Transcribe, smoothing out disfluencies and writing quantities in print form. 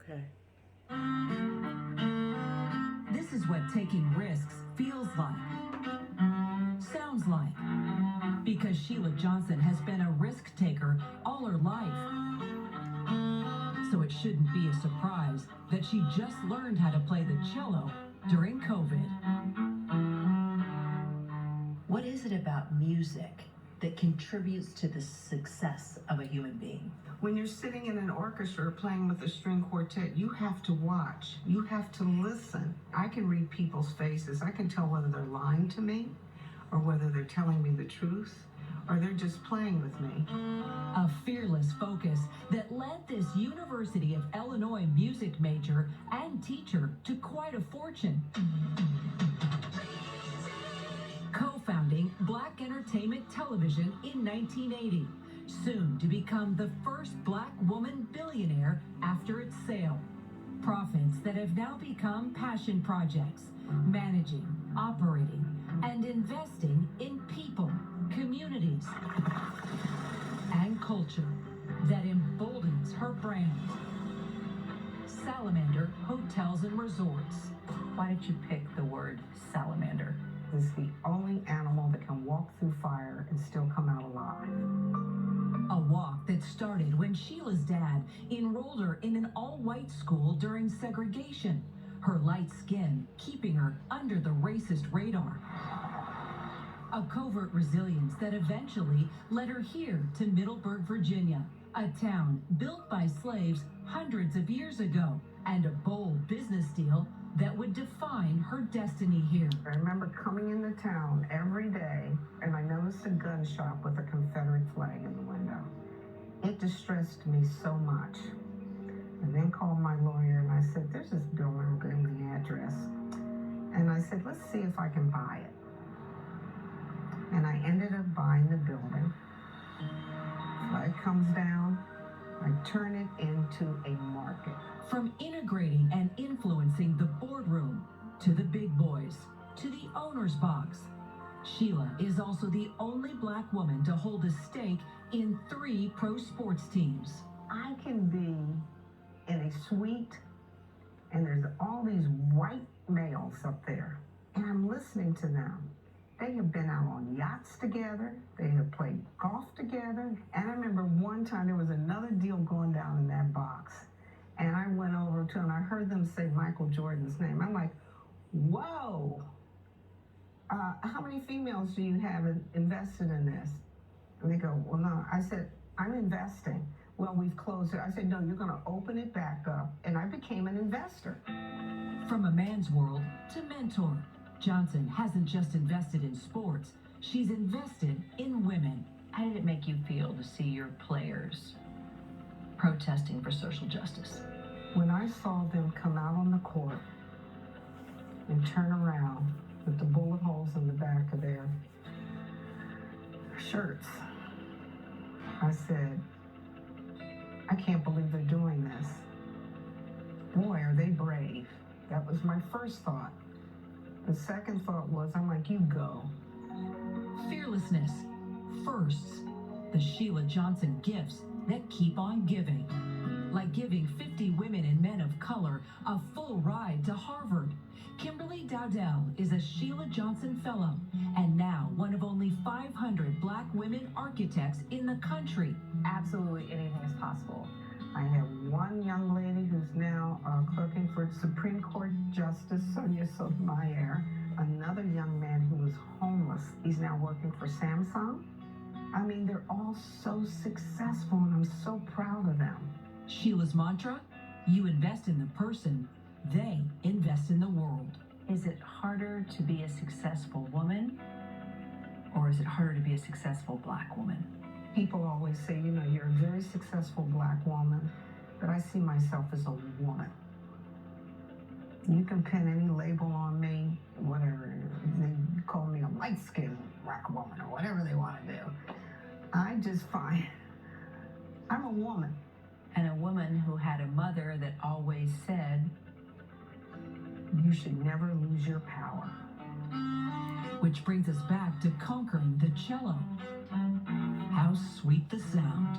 Okay. This is what taking risks feels like, sounds like, because Sheila Johnson has been a risk taker all her life. So it shouldn't be a surprise that she just learned how to play the cello during COVID. What is it about music that contributes to the success of a human being? When you're sitting in an orchestra playing with a string quartet, you have to watch. You have to listen. I can read people's faces. I can tell whether they're lying to me or whether they're telling me the truth or they're just playing with me. A fearless focus that led this University of Illinois music major and teacher to quite a fortune. Co-founding Black Entertainment Television in 1980, soon to become the first Black woman billionaire after its sale. Profits that have now become passion projects, managing, operating, and investing in people, communities, and culture that emboldens her brand. Salamander Hotels and Resorts. Why did you pick the word salamander? It's the only animal that can walk through fire and still come out alive. A walk that started when Sheila's dad enrolled her in an all-white school during segregation, her light skin keeping her under the racist radar. A covert resilience that eventually led her here to Middleburg, Virginia, a town built by slaves hundreds of years ago, and a bold business deal that would define her destiny here. I remember coming into town every day and I noticed a gun shop with a Confederate flag in the window. It distressed me so much. I then called my lawyer and I said, there's this building, gave me the address. And I said, let's see if I can buy it. And I ended up buying the building. Flag comes down, I turn it into a market. From integrating and influencing the boardroom to the big boys to the owner's box, Sheila is also the only Black woman to hold a stake in 3 pro sports teams. I can be in a suite and there's all these white males up there and I'm listening to them. They have been out on yachts together. They have played golf together. And I remember one time there was another deal going down in that box. And I went over to them and I heard them say Michael Jordan's name. I'm like, whoa. How many females do you have invested in this? And they go, well, no. I said, I'm investing. Well, we've closed it. I said, no, you're going to open it back up. And I became an investor. From a man's world to mentor, Johnson hasn't just invested in sports, she's invested in women. How did it make you feel to see your players protesting for social justice? When I saw them come out on the court and turn around with the bullet holes in the back of their shirts, I said, I can't believe they're doing this. Boy, are they brave. That was my first thought. The second thought was, I'm like, you go. Fearlessness. Firsts. The Sheila Johnson gifts that keep on giving. Like giving 50 women and men of color a full ride to Harvard. Kimberly Dowdell is a Sheila Johnson Fellow and now one of only 500 Black women architects in the country. Absolutely anything is possible. I have one young lady who's now clerking for Supreme Court Justice Sonia Sotomayor. Another young man who was homeless. He's now working for Samsung. I mean, they're all so successful and I'm so proud of them. Sheila's mantra, you invest in the person, they invest in the world. Is it harder to be a successful woman, or is it harder to be a successful Black woman? People always say, you know, you're a very successful Black woman, but I see myself as a woman. You can pin any label on me, whatever. They call me a light-skinned Black woman or whatever they want to do. I just find I'm a woman. And a woman who had a mother that always said, you should never lose your power. Which brings us back to conquering the cello. How sweet the sound.